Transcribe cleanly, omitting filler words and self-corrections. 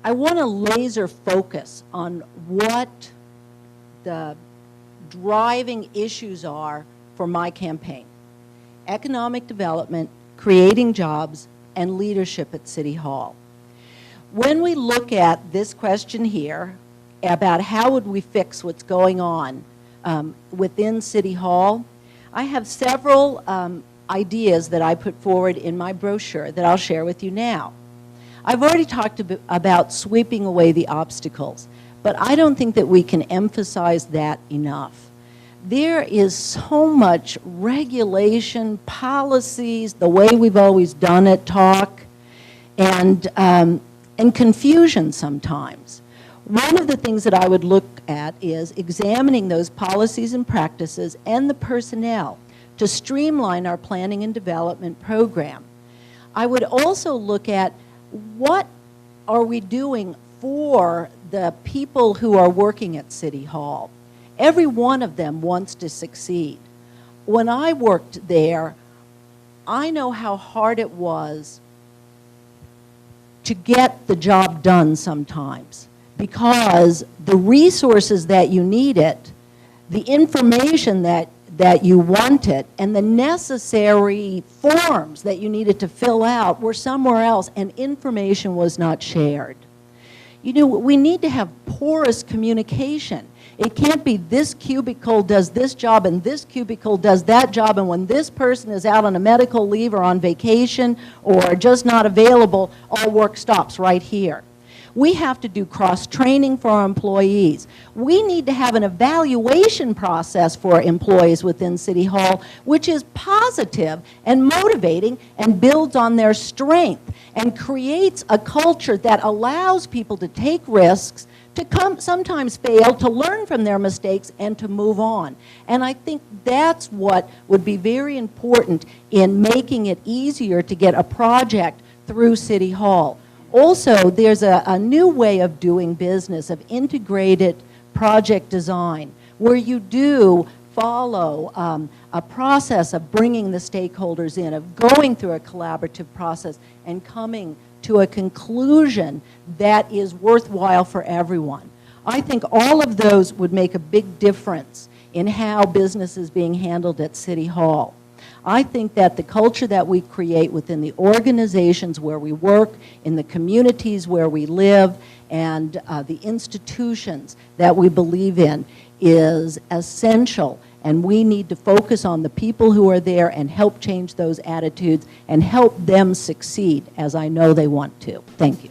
I want to laser focus on what the driving issues are for my campaign: economic development, creating jobs, and leadership at City Hall. When we look at this question here about how would we fix what's going on within City Hall, I have several ideas that I put forward in my brochure that I'll share with you now. I've already talked about sweeping away the obstacles, but I don't think that we can emphasize that enough. There is so much regulation, policies, the way we've always done it, talk, and confusion sometimes. One of the things that I would look at is examining those policies and practices and the personnel to streamline our planning and development program. I would also look at what are we doing for the people who are working at City Hall. Every one of them wants to succeed. When I worked there, I know how hard it was to get the job done sometimes, because the resources that you needed, the information that you wanted, and the necessary forms that you needed to fill out were somewhere else, and information was not shared. You know, we need to have porous communication. It can't be this cubicle does this job and this cubicle does that job, and when this person is out on a medical leave or on vacation or just not available, all work stops right here. We have to do cross-training for our employees. We need to have an evaluation process for employees within City Hall, which is positive and motivating and builds on their strength and creates a culture that allows people to take risks, to sometimes fail, to learn from their mistakes, and to move on. And I think that's what would be very important in making it easier to get a project through City Hall. Also, there's a new way of doing business, of integrated project design, where you do follow a process of bringing the stakeholders in, of going through a collaborative process and coming to a conclusion that is worthwhile for everyone. I think all of those would make a big difference in how business is being handled at City Hall. I think that the culture that we create within the organizations where we work, in the communities where we live, and the institutions that we believe in is essential, and we need to focus on the people who are there and help change those attitudes and help them succeed, as I know they want to. Thank you.